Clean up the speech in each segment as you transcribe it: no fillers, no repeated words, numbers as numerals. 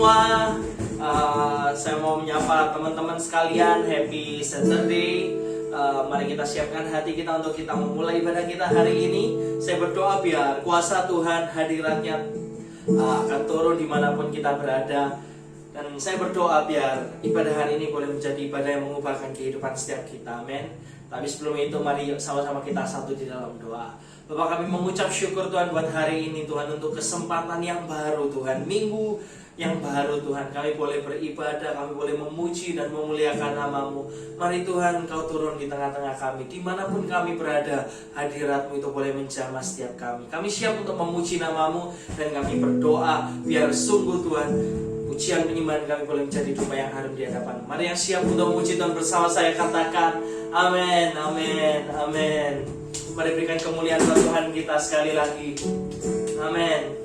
semua. Saya mau menyapa teman-teman sekalian. Happy Saturday. Mari kita siapkan hati kita untuk kita memulai ibadah kita hari ini. Saya berdoa biar kuasa Tuhan, hadiratnya akan turun dimanapun kita berada. Dan saya berdoa biar ibadah hari ini boleh menjadi ibadah yang mengubahkan kehidupan setiap kita. Amin. Tapi sebelum itu mari yuk sama-sama kita satu di dalam doa. Bapak, kami mengucap syukur Tuhan buat hari ini Tuhan, untuk kesempatan yang baru Tuhan, minggu yang baru Tuhan, kami boleh beribadah, kami boleh memuji dan memuliakan nama-Mu. Mari Tuhan Kau turun di tengah-tengah kami, dimanapun kami berada, hadirat-Mu itu boleh menjamah setiap kami. Kami siap untuk memuji nama-Mu dan kami berdoa biar sungguh Tuhan pujian penyembahan kami boleh menjadi doa yang harum di hadapan. Mari yang siap untuk memuji Tuhan bersama saya katakan amin, amin, amin. Mari berikan kemuliaan buat Tuhan kita sekali lagi. Amin.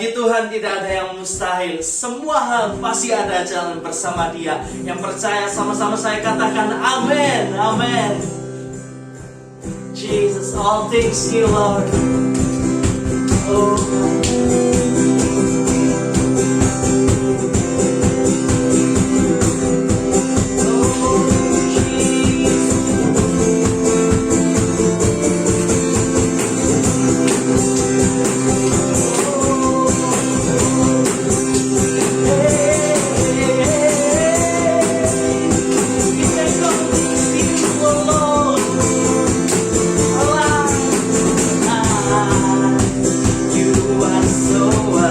Bagi Tuhan tidak ada yang mustahil. Semua hal pasti ada jalan bersama Dia. Yang percaya sama-sama saya katakan amin. Amin. Jesus, all things new, Lord. Oh. So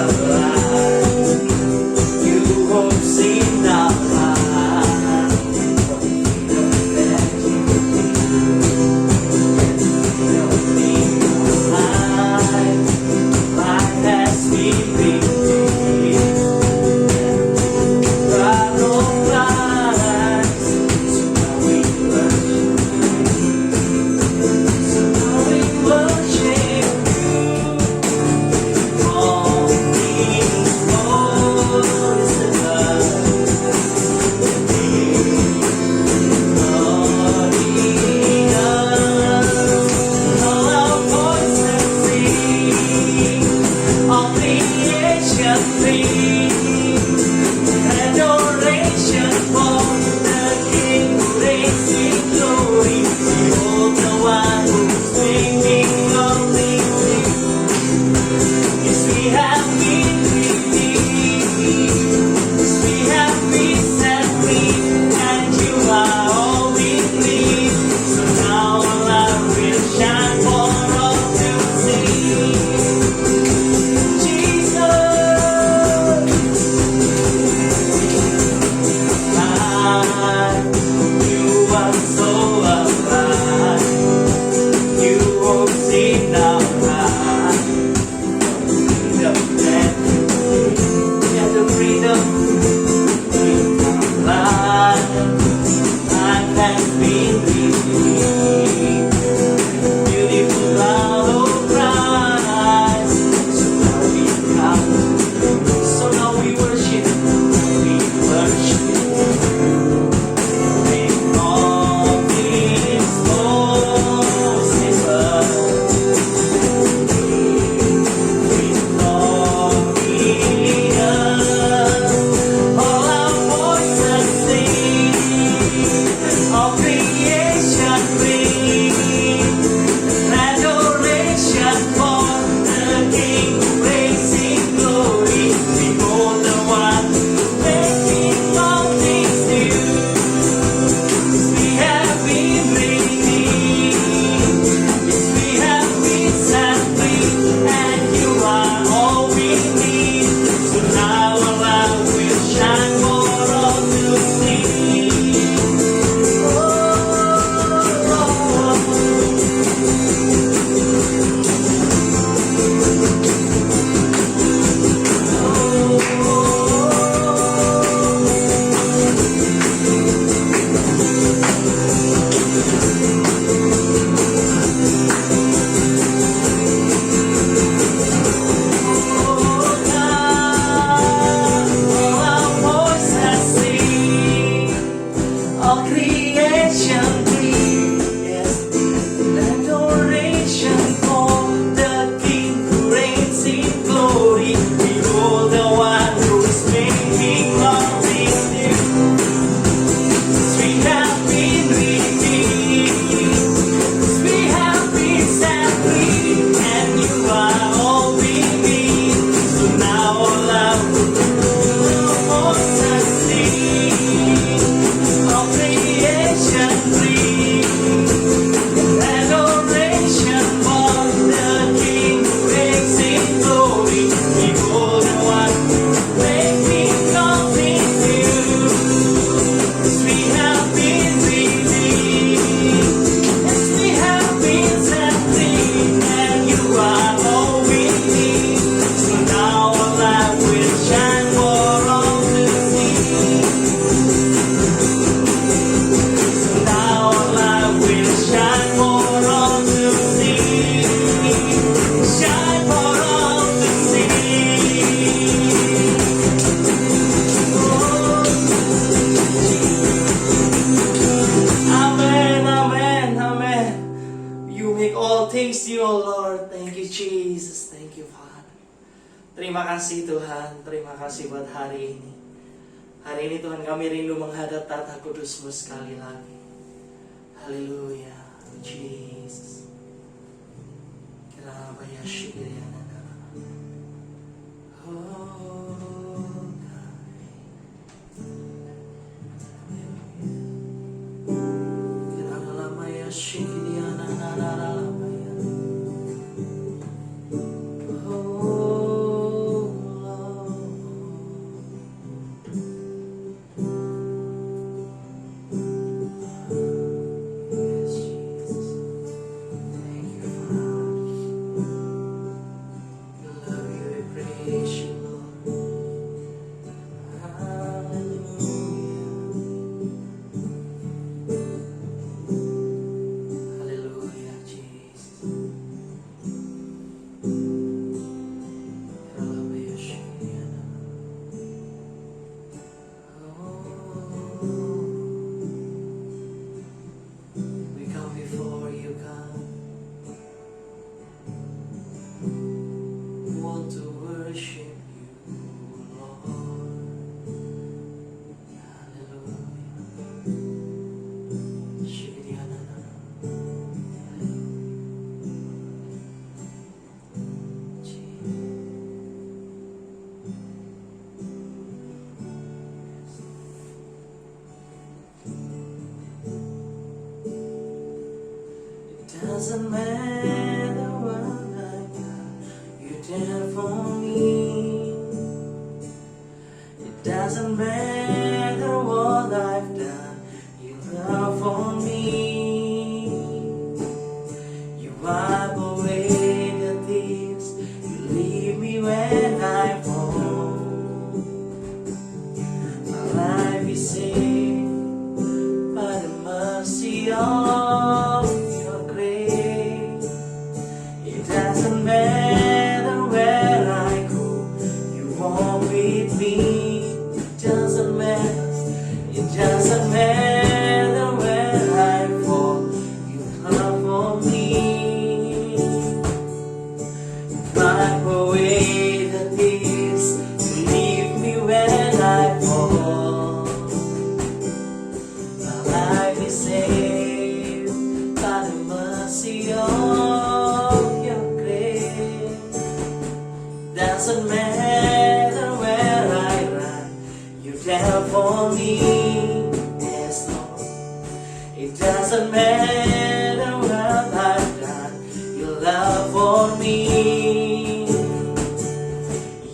praise you, oh Lord. Thank you, Jesus. Thank you, Father. Terima kasih Tuhan. Terima kasih buat hari ini. Hari ini Tuhan kami rindu menghadap tata kudus-Mu sekali lagi. Haleluya. Jesus. Kenapa ya syiriana. Oh, kenapa lama ya syiriana lama ya. Doesn't matter what I've done, you're there for me. It doesn't matter what I've done, you love for me. You wipe away the tears, you leave me when I fall. My life is saved by the mercy of your grace. It doesn't matter where I go, you walk with me. It doesn't matter where I fall, you come for me. Wipe away the tears, you leave me when I fall. My life is saved by the mercy of your grace. Doesn't matter where I run, you're there for me. Yes, Lord. It doesn't matter what I've done, your love for me.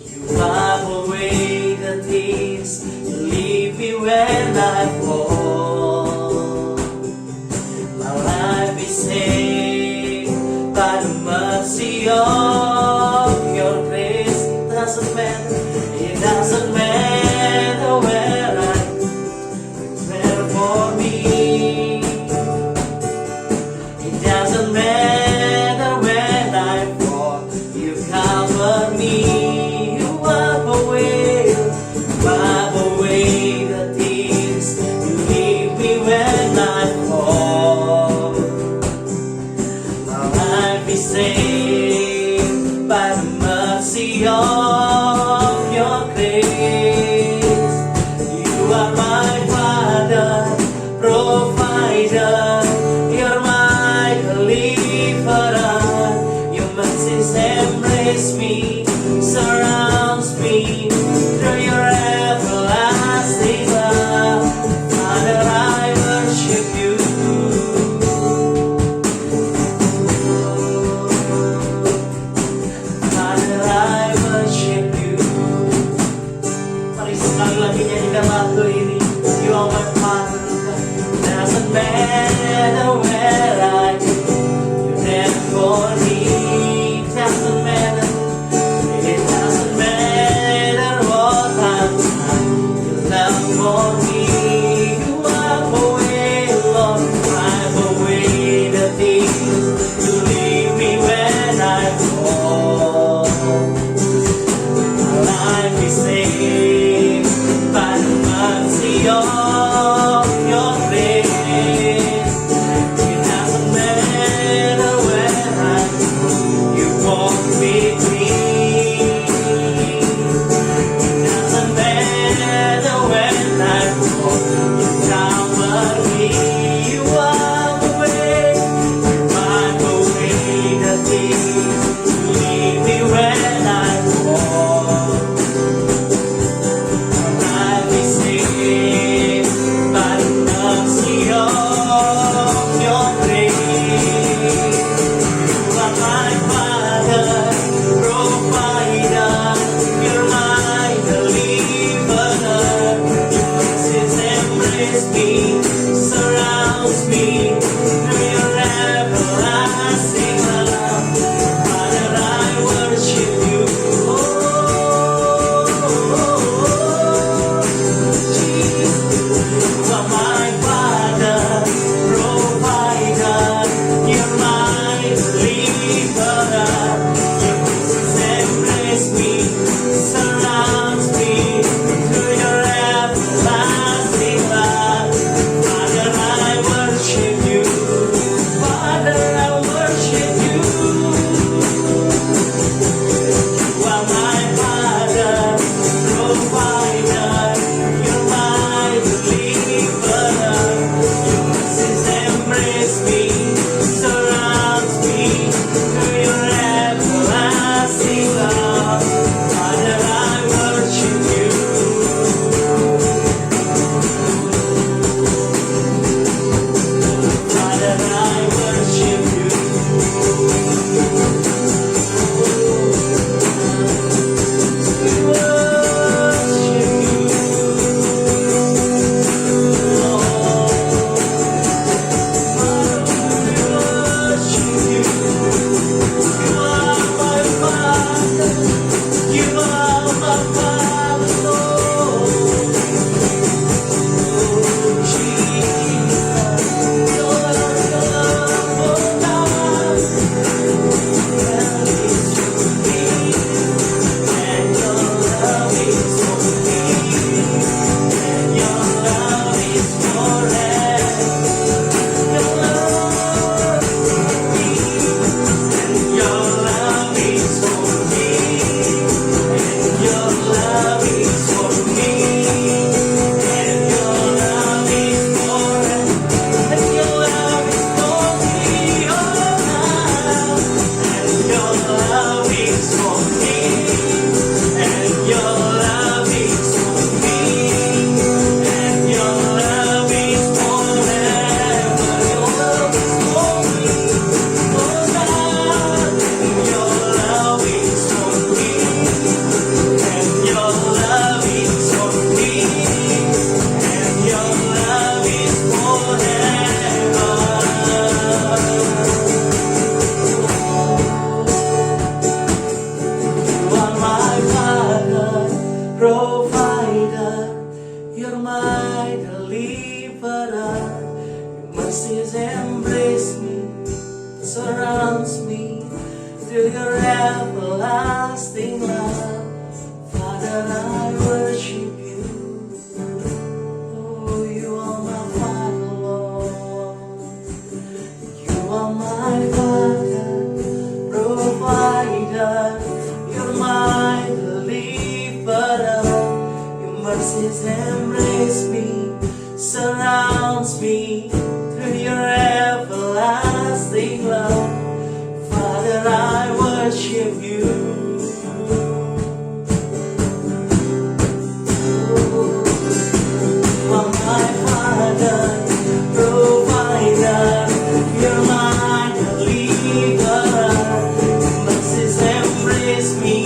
You wipe away the tears, you leave me when I fall. My life is saved by the mercy of your grace. It doesn't matter where I go, you're there for me. It doesn't matter when I fall, you cover me. You wipe away the tears, you leave me when I fall. My life is saved by the mercy of your grace. You are my Father, provider, you're my deliverer. Your mercies embrace me, surrounds me through your everlasting love. Father, I worship you. Father, I worship you. Mari sekali lagi nyanyikan lagu ini. You are my Father. Doesn't matter where I go, you're there for me. It doesn't matter. It doesn't through your everlasting love. Father, I worship you. Oh, you are my Father, Lord. You are my Father, provider. You're my deliverer. Your mercies embrace me, surrounds me through your everlasting love. Father, I worship you. You are my Father, provider. You're my deliverer. Mercies embrace me,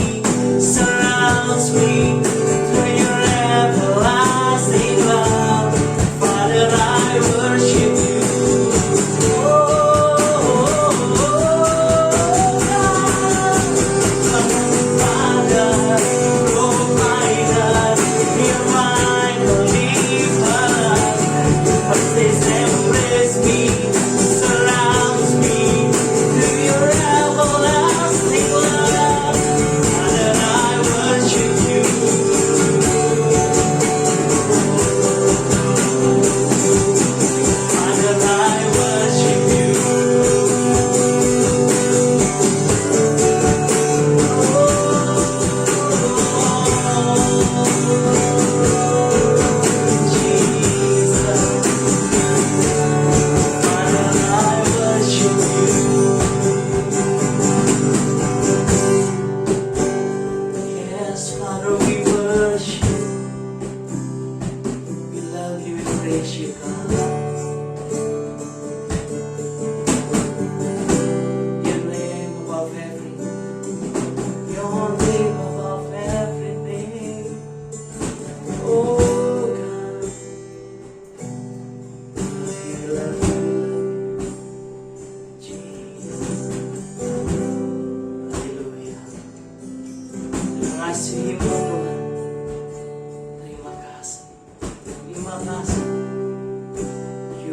surrounds me through your everlasting love. Father, I worship you.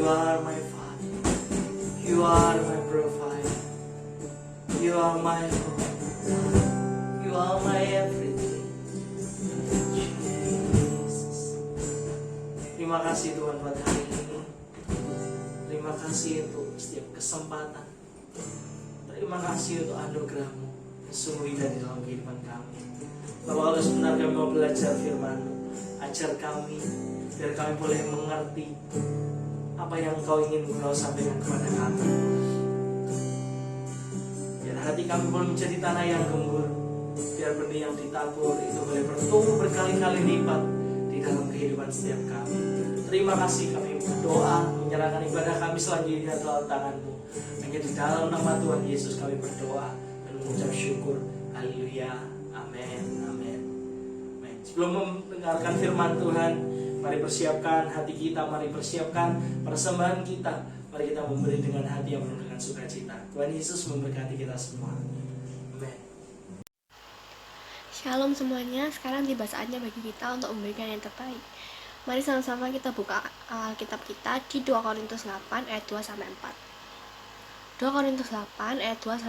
You are my Father. You are my provider. You are my Lord. You are my everything. Jesus. Terima kasih Tuhan pada hari ini. Terima kasih untuk setiap kesempatan. Terima kasih untuk anugerah-Mu yang sungguh indah di dalam kehidupan kami. Bapak, kalau sebentar kami mau belajar firman-Mu, ajar kami biar kami boleh mengerti apa yang Engkau ingin Engkau sampaikan kepada kami. Biar hati kami boleh menjadi tanah yang gembur, biar benih yang ditabur itu boleh bertumbuh berkali-kali lipat di dalam kehidupan setiap kami. Terima kasih, kami berdoa menyerahkan ibadah kami selanjutnya dalam tangan-Mu. Hanya di dalam nama Tuhan Yesus kami berdoa dan mengucap syukur. Haleluya. Amin. Amin. Amin. Sebelum mendengarkan firman Tuhan, mari persiapkan hati kita, mari persiapkan persembahan kita. Mari kita memberi dengan hati yang penuh dengan sukacita. Tuhan Yesus memberkati kita semua. Amin. Shalom semuanya, sekarang tiba saatnya bagi kita untuk memberikan yang terbaik. Mari sama-sama kita buka Alkitab kita di 2 Korintus 8 ayat 2-4. 2 Korintus 8 ayat 2-4.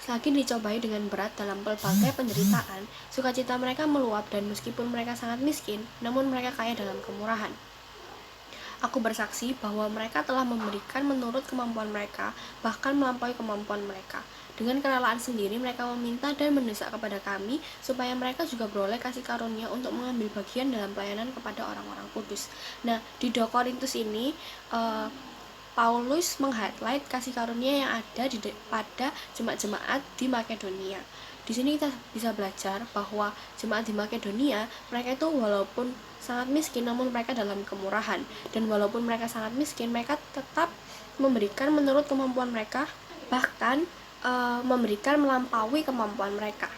Selagi dicobai dengan berat dalam berbagai penderitaan, sukacita mereka meluap, dan meskipun mereka sangat miskin, namun mereka kaya dalam kemurahan. Aku bersaksi bahwa mereka telah memberikan menurut kemampuan mereka, bahkan melampaui kemampuan mereka. Dengan kerelaan sendiri mereka meminta dan mendesak kepada kami supaya mereka juga beroleh kasih karunia untuk mengambil bagian dalam pelayanan kepada orang-orang kudus. Nah, di 2 Korintus ini Paulus meng-highlight kasih karunia yang ada pada jemaat-jemaat di Makedonia. Di sini kita bisa belajar bahwa jemaat di Makedonia, mereka itu walaupun sangat miskin, namun mereka dalam kemurahan. Dan walaupun mereka sangat miskin, mereka tetap memberikan menurut kemampuan mereka, bahkan memberikan melampaui kemampuan mereka.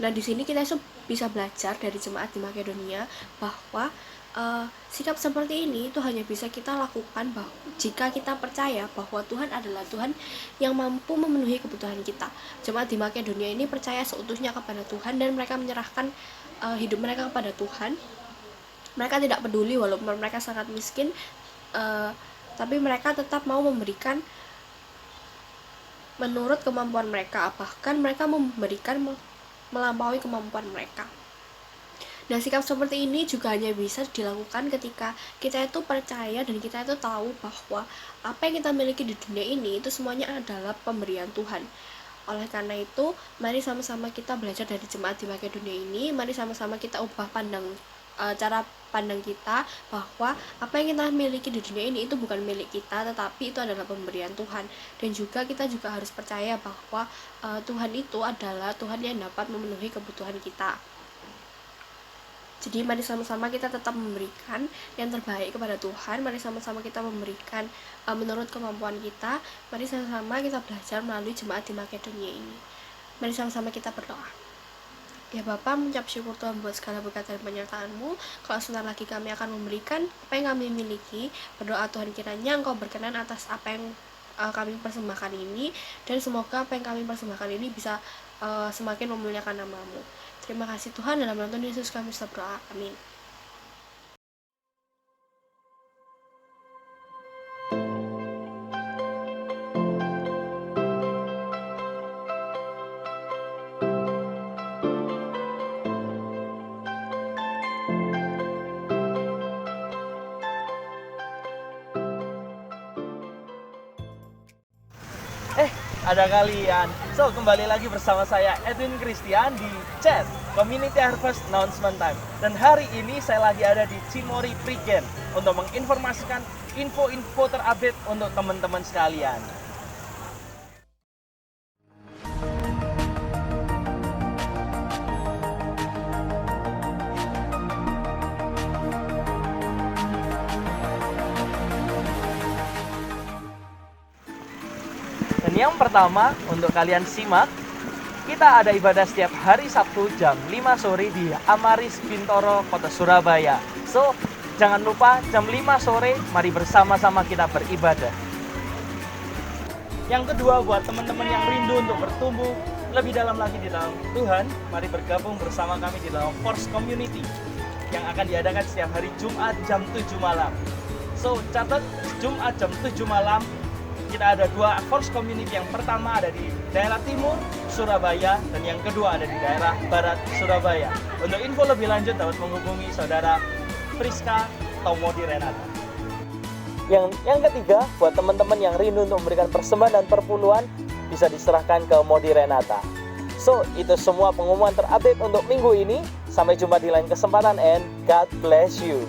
Nah, di sini kita bisa belajar dari jemaat di Makedonia bahwa sikap seperti ini itu hanya bisa kita lakukan jika kita percaya bahwa Tuhan adalah Tuhan yang mampu memenuhi kebutuhan kita. Jemaat di Makedonia ini percaya seutuhnya kepada Tuhan dan mereka menyerahkan hidup mereka kepada Tuhan. Mereka tidak peduli walaupun mereka sangat miskin, tapi mereka tetap mau memberikan menurut kemampuan mereka, bahkan mereka memberikan melampaui kemampuan mereka. Nah, sikap seperti ini juga hanya bisa dilakukan ketika kita itu percaya dan kita itu tahu bahwa apa yang kita miliki di dunia ini itu semuanya adalah pemberian Tuhan. Oleh karena itu, mari sama-sama kita belajar dari jemaat di Makedonia ini. Mari sama-sama kita ubah cara pandang kita bahwa apa yang kita miliki di dunia ini itu bukan milik kita, tetapi itu adalah pemberian Tuhan. Dan juga kita juga harus percaya bahwa Tuhan itu adalah Tuhan yang dapat memenuhi kebutuhan kita. Jadi mari sama-sama kita tetap memberikan yang terbaik kepada Tuhan. Mari sama-sama kita memberikan menurut kemampuan kita. Mari sama-sama kita belajar melalui jemaat di Makedonia ini. Mari sama-sama kita berdoa. Ya Bapa, mengucap syukur Tuhan buat segala berkat dan penyertaan-Mu. Kalau sebentar lagi kami akan memberikan apa yang kami miliki, berdoa Tuhan kiranya Engkau berkenan atas apa yang kami persembahkan ini, dan semoga apa yang kami persembahkan ini bisa semakin memuliakan nama-Mu. Terima kasih Tuhan, dalam nama Tuhan Yesus kami berdoa. Amin. Ada kalian. So, kembali lagi bersama saya Edwin Christian di Chat Community Harvest Announcement Time. Dan hari ini saya lagi ada di Cimory Prigen untuk menginformasikan info-info terupdate untuk teman-teman sekalian. Dan yang pertama, untuk kalian simak, kita ada ibadah setiap hari Sabtu jam 5 sore di Amaris Bintoro, Kota Surabaya. So, jangan lupa jam 5 sore, mari bersama-sama kita beribadah. Yang kedua, buat teman-teman yang rindu untuk bertumbuh lebih dalam lagi di dalam Tuhan, mari bergabung bersama kami di dalam Force Community yang akan diadakan setiap hari Jumat jam 7 malam. So, catat Jumat jam 7 malam, kita ada dua Force Community. Yang pertama ada di daerah timur Surabaya dan yang kedua ada di daerah barat Surabaya. Untuk info lebih lanjut dapat menghubungi saudara Friska atau Modi Renata. Yang ketiga, buat teman-teman yang rindu untuk memberikan persembahan dan perpuluhan, bisa diserahkan ke Modi Renata. So, itu semua pengumuman terupdate untuk minggu ini. Sampai jumpa di lain kesempatan and God bless you.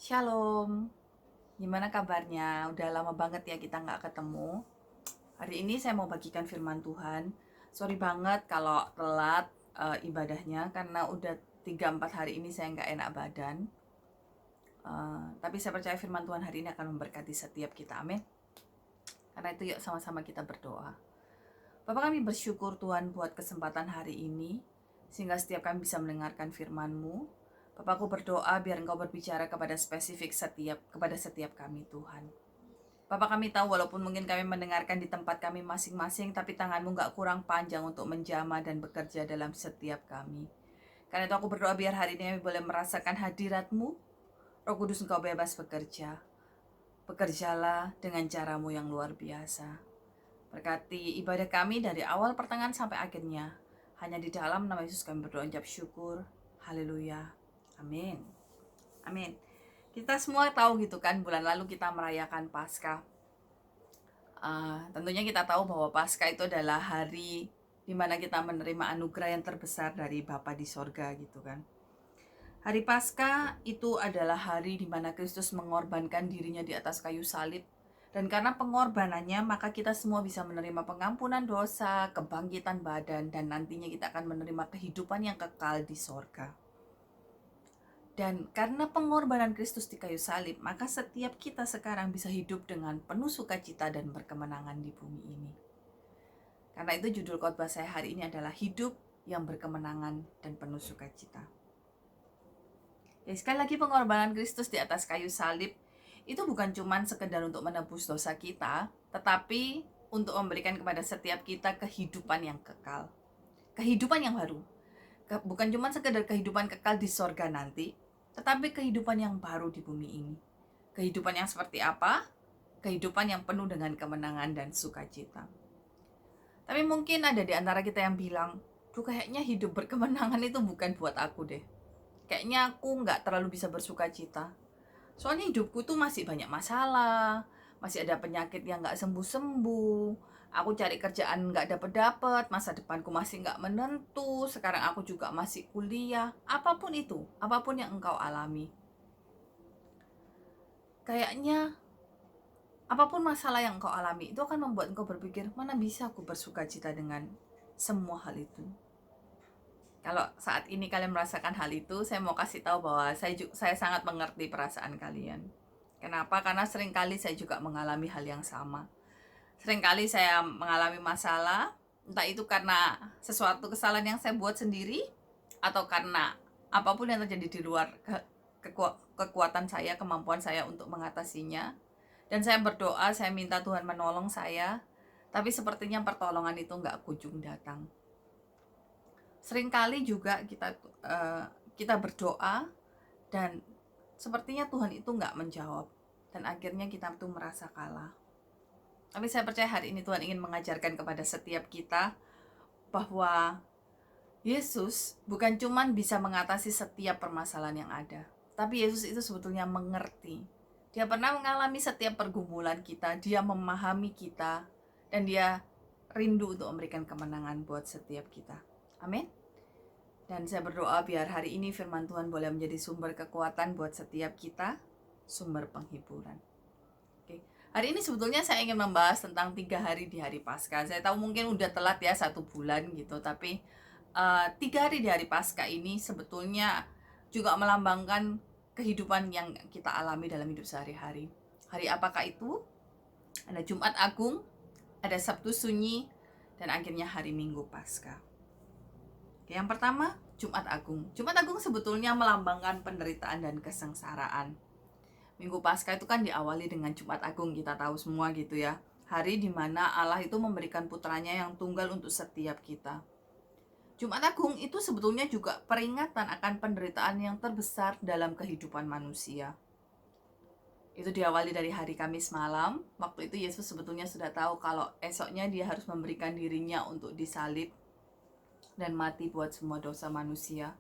Shalom, gimana kabarnya? Udah lama banget ya kita nggak ketemu. Hari ini saya mau bagikan firman Tuhan. Sorry banget kalau telat ibadahnya, karena udah 3-4 hari ini saya nggak enak badan. Tapi saya percaya firman Tuhan hari ini akan memberkati setiap kita, amin. Karena itu yuk sama-sama kita berdoa. Bapak, kami bersyukur Tuhan buat kesempatan hari ini, sehingga setiap kami bisa mendengarkan firman-Mu. Bapakku berdoa biar Engkau berbicara kepada setiap kami Tuhan. Bapak, kami tahu walaupun mungkin kami mendengarkan di tempat kami masing-masing, tapi tangan-Mu gak kurang panjang untuk menjamah dan bekerja dalam setiap kami. Karena itu aku berdoa biar hari ini kami boleh merasakan hadirat-Mu. Roh Kudus, Engkau bebas bekerja. Bekerjalah dengan cara-Mu yang luar biasa. Berkati ibadah kami dari awal pertengahan sampai akhirnya. Hanya di dalam nama Yesus kami berdoa ucap syukur. Haleluya. Amin. Amin. Kita semua tahu gitu kan, bulan lalu kita merayakan Paskah. Tentunya kita tahu bahwa Paskah itu adalah hari di mana kita menerima anugerah yang terbesar dari Bapa di sorga gitu kan. Hari Paskah itu adalah hari di mana Kristus mengorbankan dirinya di atas kayu salib. Dan karena pengorbanannya, maka kita semua bisa menerima pengampunan dosa, kebangkitan badan, dan nantinya kita akan menerima kehidupan yang kekal di sorga. Dan karena pengorbanan Kristus di kayu salib, maka setiap kita sekarang bisa hidup dengan penuh sukacita dan berkemenangan di bumi ini. Karena itu judul khotbah saya hari ini adalah hidup yang berkemenangan dan penuh sukacita. Ya, sekali lagi, pengorbanan Kristus di atas kayu salib itu bukan cuma sekedar untuk menebus dosa kita, tetapi untuk memberikan kepada setiap kita kehidupan yang kekal, kehidupan yang baru. bukan cuma sekedar kehidupan kekal di sorga nanti, tetapi kehidupan yang baru di bumi ini. Kehidupan yang seperti apa? Kehidupan yang penuh dengan kemenangan dan sukacita. Tapi mungkin ada di antara kita yang bilang, duh kayaknya hidup berkemenangan itu bukan buat aku deh. Kayaknya aku nggak terlalu bisa bersuka cita. Soalnya hidupku tuh masih banyak masalah, masih ada penyakit yang nggak sembuh-sembuh. Aku cari kerjaan nggak dapet-dapet, masa depanku masih nggak menentu, sekarang aku juga masih kuliah. Apapun itu, apapun yang engkau alami. Kayaknya apapun masalah yang engkau alami, itu akan membuat engkau berpikir, mana bisa aku bersuka cita dengan semua hal itu. Kalau saat ini kalian merasakan hal itu, saya mau kasih tahu bahwa saya sangat mengerti perasaan kalian. Kenapa? Karena seringkali saya juga mengalami hal yang sama. Seringkali saya mengalami masalah, entah itu karena sesuatu kesalahan yang saya buat sendiri, atau karena apapun yang terjadi di luar kekuatan saya, kemampuan saya untuk mengatasinya. Dan saya berdoa, saya minta Tuhan menolong saya, tapi sepertinya pertolongan itu nggak kunjung datang. Seringkali juga kita berdoa dan sepertinya Tuhan itu nggak menjawab, dan akhirnya kita tuh merasa kalah. Tapi saya percaya hari ini Tuhan ingin mengajarkan kepada setiap kita bahwa Yesus bukan cuma bisa mengatasi setiap permasalahan yang ada, tapi Yesus itu sebetulnya mengerti. Dia pernah mengalami setiap pergumulan kita, dia memahami kita, dan dia rindu untuk memberikan kemenangan buat setiap kita. Amin. Dan saya berdoa biar hari ini firman Tuhan boleh menjadi sumber kekuatan buat setiap kita, sumber penghiburan. Hari ini sebetulnya saya ingin membahas tentang 3 hari di hari Paskah. Saya tahu mungkin udah telat ya 1 bulan gitu, tapi 3 hari di hari Paskah ini sebetulnya juga melambangkan kehidupan yang kita alami dalam hidup sehari-hari. Hari apakah itu? Ada Jumat Agung, ada Sabtu Sunyi, dan akhirnya hari Minggu Paskah. Yang pertama, Jumat Agung. Jumat Agung sebetulnya melambangkan penderitaan dan kesengsaraan. Minggu Paskah itu kan diawali dengan Jumat Agung, kita tahu semua gitu ya. Hari di mana Allah itu memberikan putranya yang tunggal untuk setiap kita. Jumat Agung itu sebetulnya juga peringatan akan penderitaan yang terbesar dalam kehidupan manusia. Itu diawali dari hari Kamis malam. Waktu itu Yesus sebetulnya sudah tahu kalau esoknya dia harus memberikan dirinya untuk disalib dan mati buat semua dosa manusia.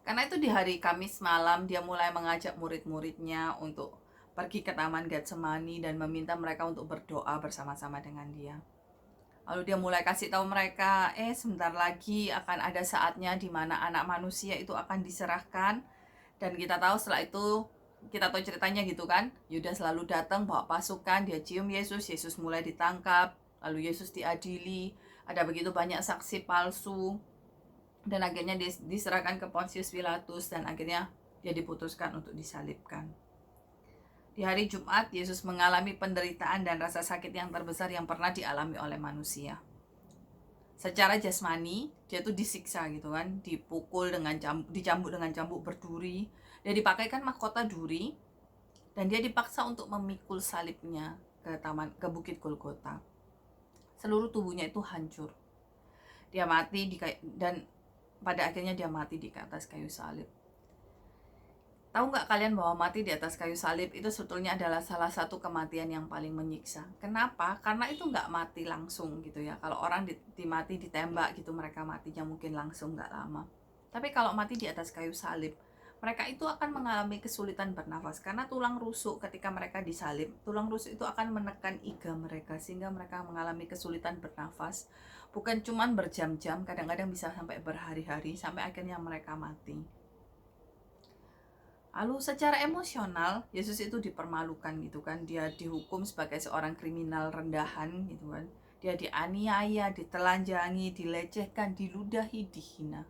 Karena itu di hari Kamis malam dia mulai mengajak murid-muridnya untuk pergi ke Taman Getsemani dan meminta mereka untuk berdoa bersama-sama dengan dia. Lalu dia mulai kasih tahu mereka, sebentar lagi akan ada saatnya di mana anak manusia itu akan diserahkan. Dan kita tahu setelah itu, kita tahu ceritanya gitu kan, Yudas selalu datang bawa pasukan, dia cium Yesus, Yesus mulai ditangkap, lalu Yesus diadili, ada begitu banyak saksi palsu. Dan akhirnya diserahkan ke Pontius Pilatus dan akhirnya dia diputuskan untuk disalibkan. Di hari Jumat, Yesus mengalami penderitaan dan rasa sakit yang terbesar yang pernah dialami oleh manusia. Secara jasmani, dia tuh disiksa gitu kan, dipukul dicambuk dengan cambuk berduri, dia dipakaikan mahkota duri, dan dia dipaksa untuk memikul salibnya ke Bukit Golgota. Seluruh tubuhnya itu hancur. Dia mati dan pada akhirnya dia mati di atas kayu salib. Tahu nggak kalian bahwa mati di atas kayu salib itu sebetulnya adalah salah satu kematian yang paling menyiksa. Kenapa? Karena itu nggak mati langsung gitu ya. Kalau orang mati ditembak gitu, mereka matinya mungkin langsung nggak lama. Tapi kalau mati di atas kayu salib, mereka itu akan mengalami kesulitan bernafas. Karena tulang rusuk ketika mereka disalib, tulang rusuk itu akan menekan iga mereka sehingga mereka mengalami kesulitan bernafas. Bukan cuma berjam-jam, kadang-kadang bisa sampai berhari-hari, sampai akhirnya mereka mati. Lalu secara emosional, Yesus itu dipermalukan gitu kan. Dia dihukum sebagai seorang kriminal rendahan gitu kan. Dia dianiaya, ditelanjangi, dilecehkan, diludahi, dihina.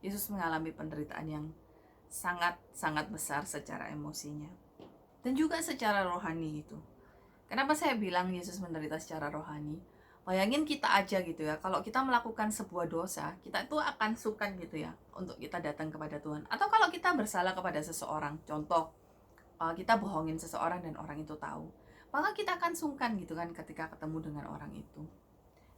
Yesus mengalami penderitaan yang sangat-sangat besar secara emosinya. Dan juga secara rohani gitu. Kenapa saya bilang Yesus menderita secara rohani? Bayangin kita aja gitu ya, kalau kita melakukan sebuah dosa, kita itu akan sungkan gitu ya untuk kita datang kepada Tuhan. Atau kalau kita bersalah kepada seseorang, contoh kita bohongin seseorang dan orang itu tahu, maka kita akan sungkan gitu kan ketika ketemu dengan orang itu.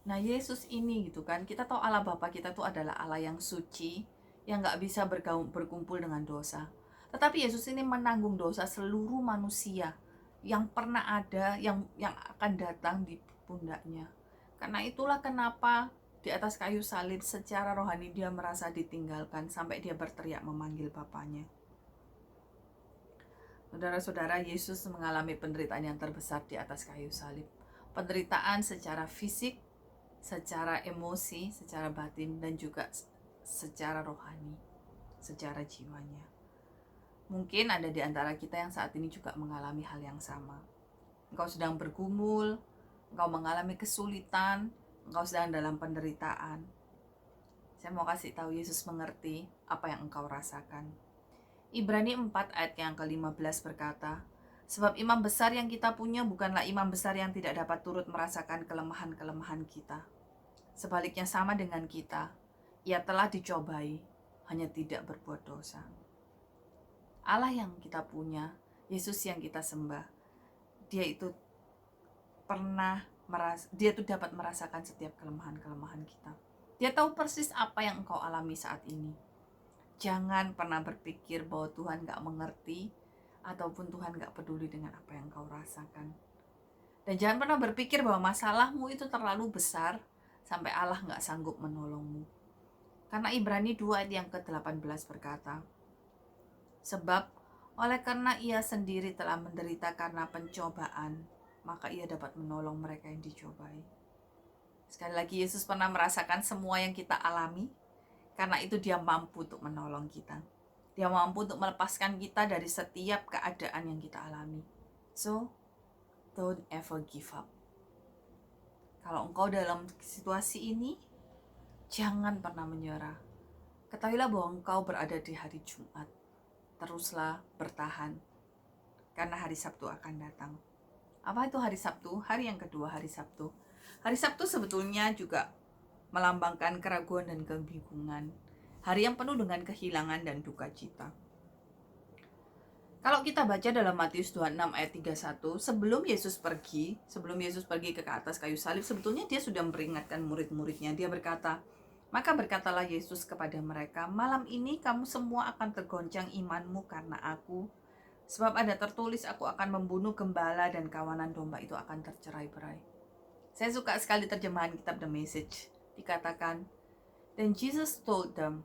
Nah Yesus ini gitu kan, kita tahu Allah Bapa kita tuh adalah Allah yang suci, yang nggak bisa berkumpul dengan dosa. Tetapi Yesus ini menanggung dosa seluruh manusia yang pernah ada, yang akan datang di pundaknya. Karena itulah kenapa di atas kayu salib secara rohani dia merasa ditinggalkan sampai dia berteriak memanggil Bapanya. Saudara-saudara, Yesus mengalami penderitaan yang terbesar di atas kayu salib. Penderitaan secara fisik, secara emosi, secara batin, dan juga secara rohani, secara jiwanya. Mungkin ada di antara kita yang saat ini juga mengalami hal yang sama. Engkau sedang bergumul, engkau mengalami kesulitan, engkau sedang dalam penderitaan. Saya mau kasih tahu, Yesus mengerti apa yang engkau rasakan. Ibrani 4 ayat yang ke-15 berkata, sebab imam besar yang kita punya bukanlah imam besar yang tidak dapat turut merasakan kelemahan-kelemahan kita. Sebaliknya sama dengan kita, ia telah dicobai, hanya tidak berbuat dosa. Allah yang kita punya, Yesus yang kita sembah, dia itu dapat merasakan setiap kelemahan-kelemahan kita. Dia tahu persis apa yang engkau alami saat ini. Jangan pernah berpikir bahwa Tuhan gak mengerti ataupun Tuhan gak peduli dengan apa yang engkau rasakan. Dan jangan pernah berpikir bahwa masalahmu itu terlalu besar sampai Allah gak sanggup menolongmu. Karena Ibrani 2 ayat yang ke-18 berkata, sebab oleh karena ia sendiri telah menderita karena pencobaan, maka ia dapat menolong mereka yang dicobai. Sekali lagi, Yesus pernah merasakan semua yang kita alami. Karena itu dia mampu untuk menolong kita. Dia mampu untuk melepaskan kita dari setiap keadaan yang kita alami. So, don't ever give up. Kalau engkau dalam situasi ini, jangan pernah menyerah. Ketahuilah bahwa engkau berada di hari Jumat. Teruslah bertahan. Karena hari Sabtu akan datang. Apa itu hari Sabtu? Hari yang kedua, hari Sabtu. Hari Sabtu sebetulnya juga melambangkan keraguan dan kebingungan. Hari yang penuh dengan kehilangan dan duka cita. Kalau kita baca dalam Matius 26 ayat 31, sebelum Yesus pergi ke atas kayu salib, sebetulnya dia sudah memperingatkan murid-muridnya. Dia berkata, maka berkatalah Yesus kepada mereka, malam ini kamu semua akan tergoncang imanmu karena aku. Sebab ada tertulis, aku akan membunuh gembala dan kawanan domba itu akan tercerai-berai. Saya suka sekali terjemahan kitab The Message. Dikatakan, then Jesus told them,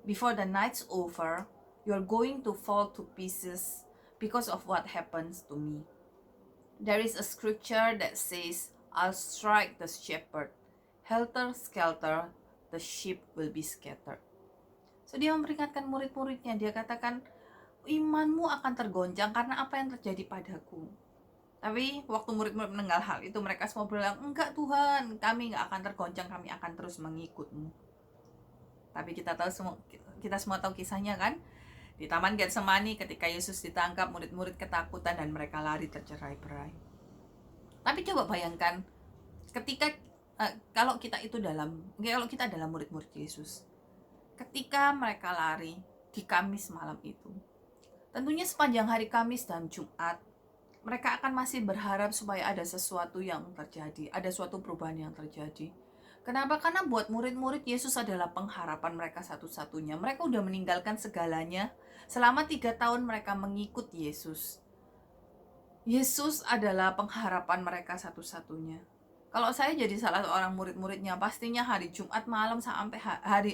before the night's over, you're going to fall to pieces because of what happens to me. There is a scripture that says, I'll strike the shepherd, helter-skelter, the sheep will be scattered. So dia memperingatkan murid-muridnya, dia katakan, imanmu akan tergoncang karena apa yang terjadi padaku. Tapi waktu murid-murid mendengar hal itu, mereka semua bilang, enggak Tuhan, kami enggak akan tergoncang, kami akan terus mengikutmu. Tapi kita semua tahu kisahnya kan? Di Taman Getsemani ketika Yesus ditangkap, murid-murid ketakutan dan mereka lari tercerai-berai. Tapi coba bayangkan, ketika kalau kita adalah murid-murid Yesus, ketika mereka lari di Kamis malam itu, tentunya sepanjang hari Kamis dan Jumat, mereka akan masih berharap supaya ada sesuatu yang terjadi, ada suatu perubahan yang terjadi. Kenapa? Karena buat murid-murid Yesus adalah pengharapan mereka satu-satunya. Mereka udah meninggalkan segalanya. Selama 3 tahun mereka mengikut Yesus. Yesus adalah pengharapan mereka satu-satunya. Kalau saya jadi salah seorang murid-muridnya, pastinya hari Jumat malam sampai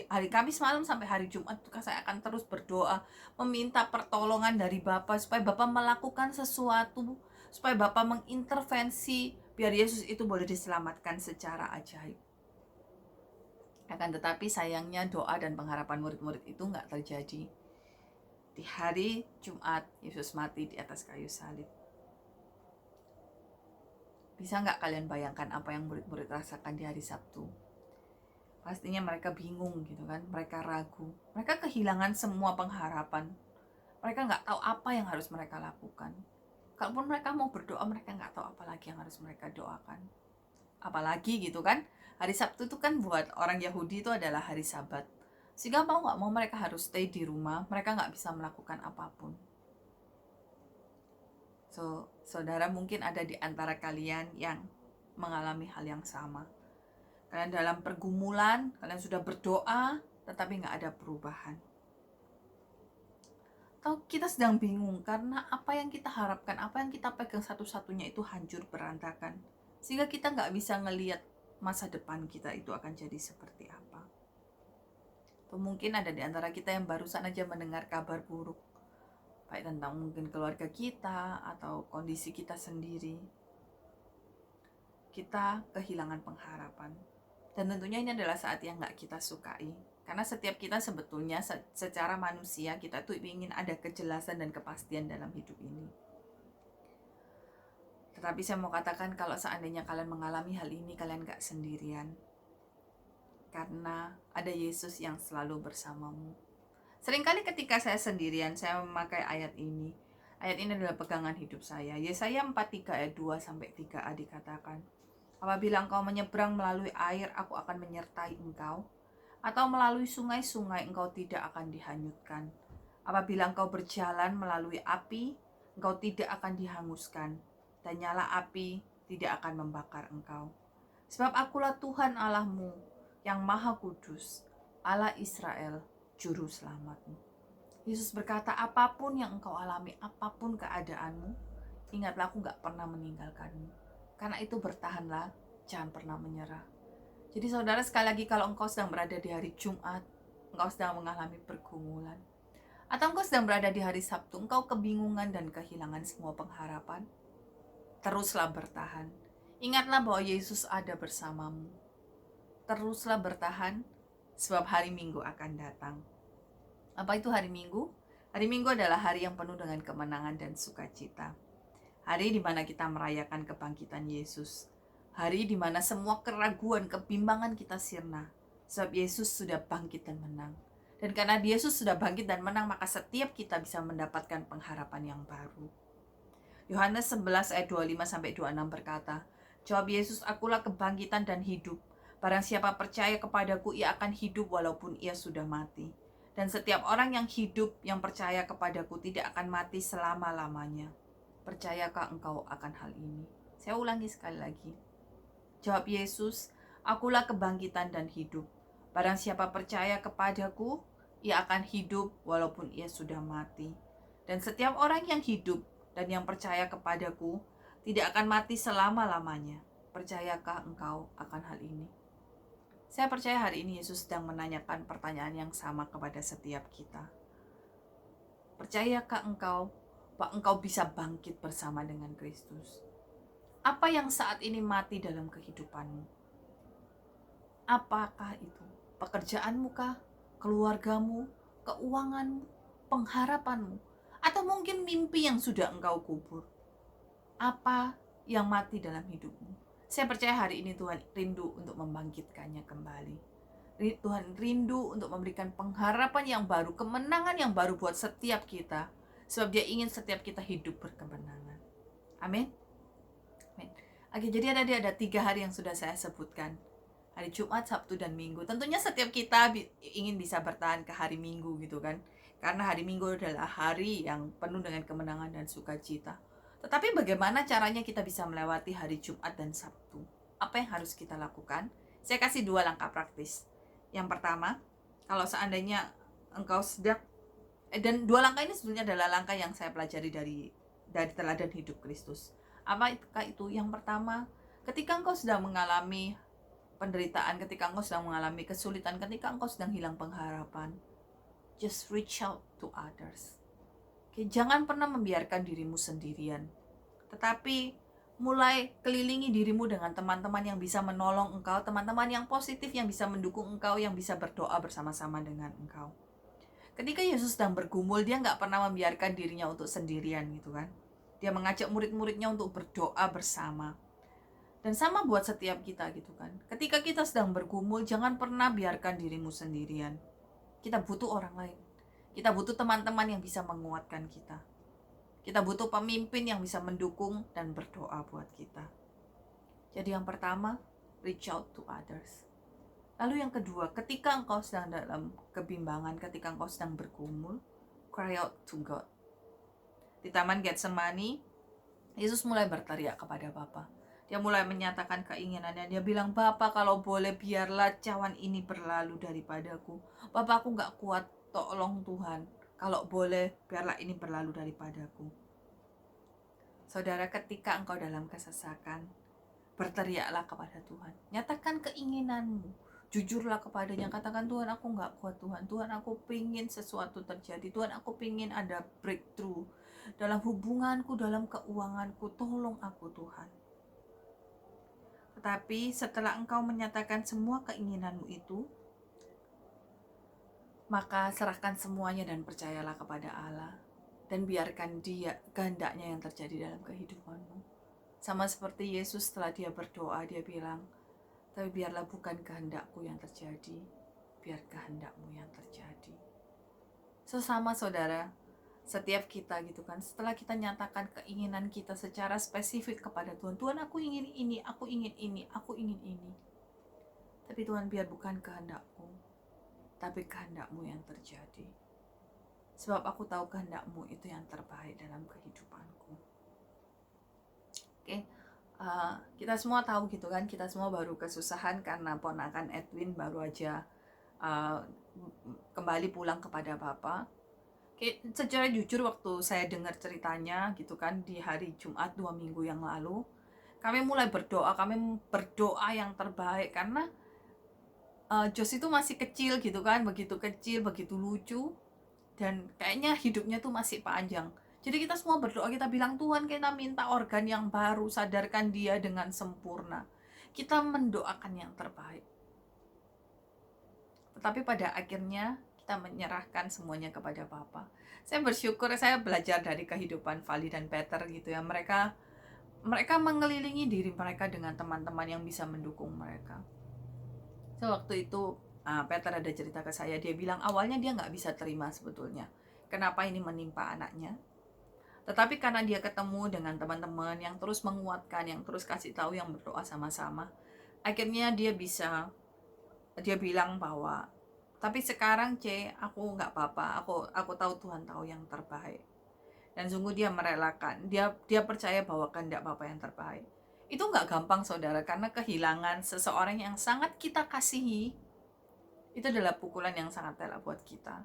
hari Kamis malam sampai hari Jumat saya akan terus berdoa, meminta pertolongan dari Bapa supaya Bapa melakukan sesuatu, supaya Bapa mengintervensi biar Yesus itu boleh diselamatkan secara ajaib. Akan tetapi sayangnya doa dan pengharapan murid-murid itu nggak terjadi. Di hari Jumat, Yesus mati di atas kayu salib. Bisa nggak kalian bayangkan apa yang murid-murid rasakan di hari Sabtu? Pastinya mereka bingung gitu kan, mereka ragu. Mereka kehilangan semua pengharapan. Mereka nggak tahu apa yang harus mereka lakukan. Kalaupun mereka mau berdoa, mereka nggak tahu apa lagi yang harus mereka doakan. Apalagi gitu kan, hari Sabtu itu kan buat orang Yahudi itu adalah hari Sabat. Sehingga mau nggak mau mereka harus stay di rumah, mereka nggak bisa melakukan apapun. So, saudara mungkin ada di antara kalian yang mengalami hal yang sama. Kalian dalam pergumulan, kalian sudah berdoa, tetapi nggak ada perubahan. Atau kita sedang bingung karena apa yang kita harapkan, apa yang kita pegang satu-satunya itu hancur berantakan. Sehingga kita nggak bisa ngelihat masa depan kita itu akan jadi seperti apa. Atau mungkin ada di antara kita yang barusan aja mendengar kabar buruk, baik tentang mungkin keluarga kita atau kondisi kita sendiri. Kita kehilangan pengharapan. Dan tentunya ini adalah saat yang nggak kita sukai. Karena setiap kita sebetulnya secara manusia kita tuh ingin ada kejelasan dan kepastian dalam hidup ini. Tetapi saya mau katakan kalau seandainya kalian mengalami hal ini, kalian gak sendirian. Karena ada Yesus yang selalu bersamamu. Seringkali ketika saya sendirian, saya memakai ayat ini. Ayat ini adalah pegangan hidup saya. Yesaya 43 ayat 2-3a dikatakan, apabila engkau menyeberang melalui air, aku akan menyertai engkau. Atau melalui sungai-sungai, engkau tidak akan dihanyutkan. Apabila engkau berjalan melalui api, engkau tidak akan dihanguskan. Dan nyala api tidak akan membakar engkau. Sebab akulah Tuhan Allahmu, yang Maha Kudus, Allah Israel, Juru Selamatmu. Yesus berkata, apapun yang engkau alami, apapun keadaanmu, ingatlah aku gak pernah meninggalkanmu. Karena itu bertahanlah, jangan pernah menyerah. Jadi saudara, sekali lagi kalau engkau sedang berada di hari Jumat, engkau sedang mengalami pergumulan, atau engkau sedang berada di hari Sabtu, engkau kebingungan dan kehilangan semua pengharapan, teruslah bertahan. Ingatlah bahwa Yesus ada bersamamu. Teruslah bertahan, sebab hari Minggu akan datang. Apa itu hari Minggu? Hari Minggu adalah hari yang penuh dengan kemenangan dan sukacita. Hari di mana kita merayakan kebangkitan Yesus. Hari di mana semua keraguan, kebimbangan kita sirna. Sebab Yesus sudah bangkit dan menang. Dan karena Yesus sudah bangkit dan menang, maka setiap kita bisa mendapatkan pengharapan yang baru. Yohanes 11 ayat 25-26 berkata, jawab Yesus, akulah kebangkitan dan hidup. Barang siapa percaya kepadaku, ia akan hidup walaupun ia sudah mati. Dan setiap orang yang hidup, yang percaya kepadaku, tidak akan mati selama-lamanya. Percayakah engkau akan hal ini? Saya ulangi sekali lagi. Jawab Yesus, akulah kebangkitan dan hidup. Barang siapa percaya kepadaku, ia akan hidup walaupun ia sudah mati. Dan setiap orang yang hidup dan yang percaya kepadaku tidak akan mati selama-lamanya. Percayakah engkau akan hal ini? Saya percaya hari ini Yesus sedang menanyakan pertanyaan yang sama kepada setiap kita. Percayakah engkau bahwa engkau bisa bangkit bersama dengan Kristus? Apa yang saat ini mati dalam kehidupanmu? Apakah itu? Pekerjaanmu kah? Keluargamu? Keuanganmu? Pengharapanmu? Atau mungkin mimpi yang sudah engkau kubur? Apa yang mati dalam hidupmu? Saya percaya hari ini Tuhan rindu untuk membangkitkannya kembali. Tuhan rindu untuk memberikan pengharapan yang baru, kemenangan yang baru buat setiap kita. Sebab dia ingin setiap kita hidup berkemenangan. Amin. Oke, jadi ada 3 hari yang sudah saya sebutkan. Hari Jumat, Sabtu, dan Minggu. Tentunya setiap kita ingin bisa bertahan ke hari Minggu gitu kan. Karena hari Minggu adalah hari yang penuh dengan kemenangan dan sukacita. Tetapi bagaimana caranya kita bisa melewati hari Jumat dan Sabtu? Apa yang harus kita lakukan? Saya kasih 2 langkah praktis. Yang pertama, kalau seandainya engkau sedang dan 2 langkah ini sebenarnya adalah langkah yang saya pelajari dari teladan hidup Kristus. Apakah itu? Yang pertama, ketika engkau sedang mengalami penderitaan, ketika engkau sedang mengalami kesulitan, ketika engkau sedang hilang pengharapan, just reach out to others. Oke, jangan pernah membiarkan dirimu sendirian, tetapi mulai kelilingi dirimu dengan teman-teman yang bisa menolong engkau, teman-teman yang positif, yang bisa mendukung engkau, yang bisa berdoa bersama-sama dengan engkau. Ketika Yesus sedang bergumul, dia nggak pernah membiarkan dirinya untuk sendirian gitu kan. Dia mengajak murid-muridnya untuk berdoa bersama. Dan sama buat setiap kita gitu kan. Ketika kita sedang bergumul, jangan pernah biarkan dirimu sendirian. Kita butuh orang lain. Kita butuh teman-teman yang bisa menguatkan kita. Kita butuh pemimpin yang bisa mendukung dan berdoa buat kita. Jadi yang pertama, reach out to others. Lalu yang kedua, ketika engkau sedang dalam kebimbangan, ketika engkau sedang bergumul, cry out to God. Di Taman Getsemani, Yesus mulai berteriak kepada Bapa. Dia mulai menyatakan keinginannya. Dia bilang, Bapak kalau boleh biarlah cawan ini berlalu daripadaku. Bapak aku gak kuat, tolong Tuhan. Kalau boleh biarlah ini berlalu daripadaku. Saudara, ketika engkau dalam kesesakan, berteriaklah kepada Tuhan. Nyatakan keinginanmu. Jujurlah kepadanya. Katakan, Tuhan aku gak kuat Tuhan. Tuhan aku pingin sesuatu terjadi. Tuhan aku pingin ada breakthrough. Dalam hubunganku, dalam keuanganku. Tolong aku Tuhan. Tetapi setelah engkau menyatakan semua keinginanmu itu, maka serahkan semuanya dan percayalah kepada Allah. Dan biarkan dia kehendaknya yang terjadi dalam kehidupanmu. Sama seperti Yesus setelah dia berdoa, dia bilang, tapi biarlah bukan kehendakku yang terjadi, biar kehendakmu yang terjadi. Sesama saudara, setiap kita gitu kan, setelah kita nyatakan keinginan kita secara spesifik kepada Tuhan, Tuhan aku ingin ini, aku ingin ini, aku ingin ini. Tapi Tuhan biar bukan kehendakku, tapi kehendakmu yang terjadi. Sebab aku tahu kehendakmu itu yang terbaik dalam kehidupanku. Oke, kita semua tahu gitu kan, kita semua baru kesusahan karena ponakan Edwin baru aja kembali pulang kepada Bapak. Secara jujur waktu saya dengar ceritanya gitu kan di hari Jumat 2 minggu yang lalu, kami mulai berdoa, yang terbaik karena Jos itu masih kecil gitu kan, begitu kecil, begitu lucu, dan kayaknya hidupnya tuh masih panjang. Jadi kita semua berdoa, kita bilang Tuhan kita minta organ yang baru, sadarkan dia dengan sempurna. Kita mendoakan yang terbaik. Tetapi pada akhirnya kita menyerahkan semuanya kepada Bapa. Saya bersyukur, saya belajar dari kehidupan Vali dan Peter gitu ya. Mereka mengelilingi diri mereka dengan teman-teman yang bisa mendukung mereka. So, waktu itu Peter ada cerita ke saya, dia bilang awalnya dia nggak bisa terima sebetulnya kenapa ini menimpa anaknya. Tetapi karena dia ketemu dengan teman-teman yang terus menguatkan, yang terus kasih tahu, yang berdoa sama-sama, akhirnya dia bilang bahwa tapi sekarang aku nggak apa-apa, aku tahu Tuhan tahu yang terbaik. Dan sungguh dia merelakan, dia percaya bahwa kehendak Bapa yang terbaik. Itu nggak gampang saudara, karena kehilangan seseorang yang sangat kita kasihi itu adalah pukulan yang sangat telak buat kita.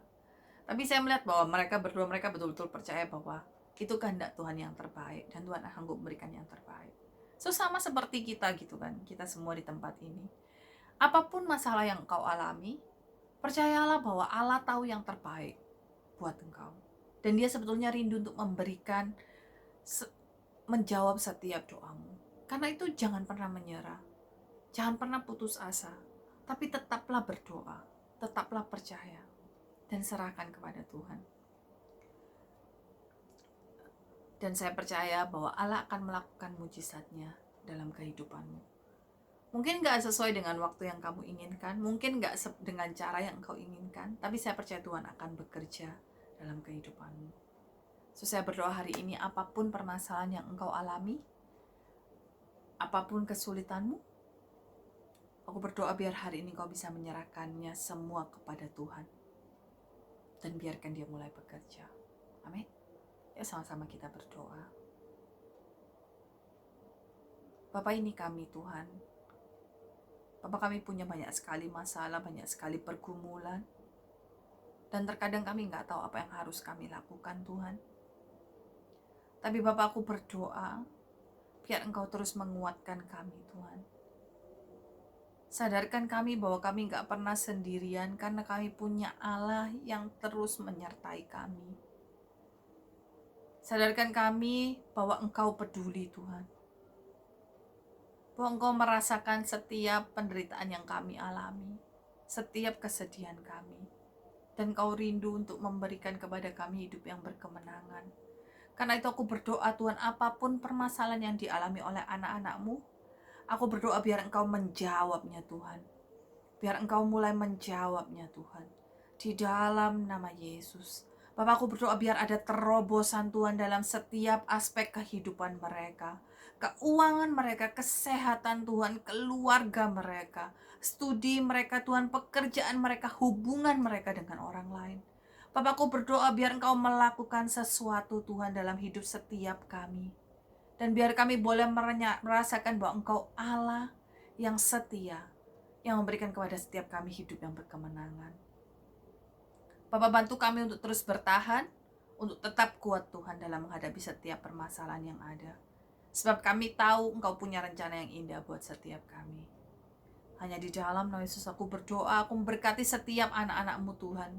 Tapi saya melihat bahwa mereka berdua, mereka betul-betul percaya bahwa itu kehendak Tuhan yang terbaik dan Tuhan sanggup memberikan yang terbaik. So sama seperti kita gitu kan, kita semua di tempat ini. Apapun masalah yang engkau alami, percayalah bahwa Allah tahu yang terbaik buat engkau. Dan dia sebetulnya rindu untuk memberikan, menjawab setiap doamu. Karena itu jangan pernah menyerah, jangan pernah putus asa, tapi tetaplah berdoa, tetaplah percaya, dan serahkan kepada Tuhan. Dan saya percaya bahwa Allah akan melakukan mujizatnya dalam kehidupanmu. Mungkin gak sesuai dengan waktu yang kamu inginkan, mungkin gak dengan cara yang engkau inginkan, tapi saya percaya Tuhan akan bekerja dalam kehidupanmu. So, saya berdoa hari ini, apapun permasalahan yang engkau alami, apapun kesulitanmu, aku berdoa biar hari ini kau bisa menyerahkannya semua kepada Tuhan. Dan biarkan dia mulai bekerja. Amin. Ya, sama-sama kita berdoa. Bapa, ini kami Tuhan. Bapa, kami punya banyak sekali masalah, banyak sekali pergumulan. Dan terkadang kami nggak tahu apa yang harus kami lakukan Tuhan. Tapi Bapa, aku berdoa, biar Engkau terus menguatkan kami Tuhan. Sadarkan kami bahwa kami nggak pernah sendirian karena kami punya Allah yang terus menyertai kami. Sadarkan kami bahwa Engkau peduli Tuhan. Bahwa Engkau merasakan setiap penderitaan yang kami alami, setiap kesedihan kami. Dan Engkau rindu untuk memberikan kepada kami hidup yang berkemenangan. Karena itu aku berdoa Tuhan, apapun permasalahan yang dialami oleh anak-anak-Mu, aku berdoa biar Engkau menjawabnya Tuhan. Biar Engkau mulai menjawabnya Tuhan. Di dalam nama Yesus. Bapak, aku berdoa biar ada terobosan Tuhan dalam setiap aspek kehidupan mereka. Keuangan mereka, kesehatan Tuhan, keluarga mereka, studi mereka Tuhan, pekerjaan mereka, hubungan mereka dengan orang lain. Bapak, aku berdoa biar Engkau melakukan sesuatu Tuhan dalam hidup setiap kami. Dan biar kami boleh merasakan bahwa Engkau Allah yang setia, yang memberikan kepada setiap kami hidup yang berkemenangan. Bapa, bantu kami untuk terus bertahan, untuk tetap kuat Tuhan dalam menghadapi setiap permasalahan yang ada. Sebab kami tahu Engkau punya rencana yang indah buat setiap kami. Hanya di dalam nama Yesus aku berdoa, aku memberkati setiap anak-anak-Mu Tuhan.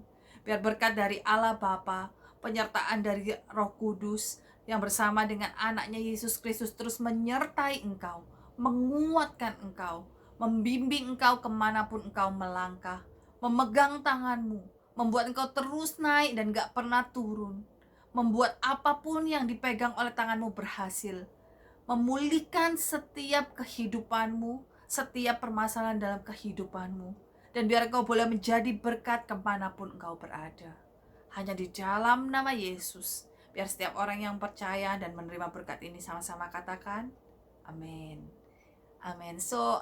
Biar berkat dari Allah Bapa, penyertaan dari Roh Kudus yang bersama dengan anaknya Yesus Kristus terus menyertai Engkau, menguatkan Engkau, membimbing Engkau kemanapun Engkau melangkah, memegang tangan-Mu, membuat Engkau terus naik dan gak pernah turun, membuat apapun yang dipegang oleh tangan-Mu berhasil, memulihkan setiap kehidupan-Mu, setiap permasalahan dalam kehidupan-Mu. Dan biar Engkau boleh menjadi berkat kemanapun Engkau berada. Hanya di dalam nama Yesus. Biar setiap orang yang percaya dan menerima berkat ini sama-sama katakan, amin. Amin. So,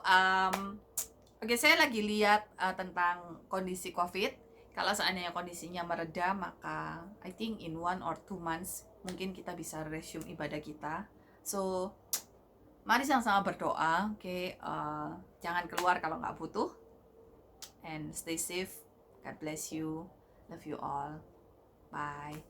saya lagi lihat tentang kondisi COVID. Kalau seandainya kondisinya mereda, maka I think in 1 or 2 months mungkin kita bisa resume ibadah kita. So, mari sama-sama berdoa, oke? Jangan keluar kalau nggak butuh. And stay safe. God bless you. Love you all. Bye.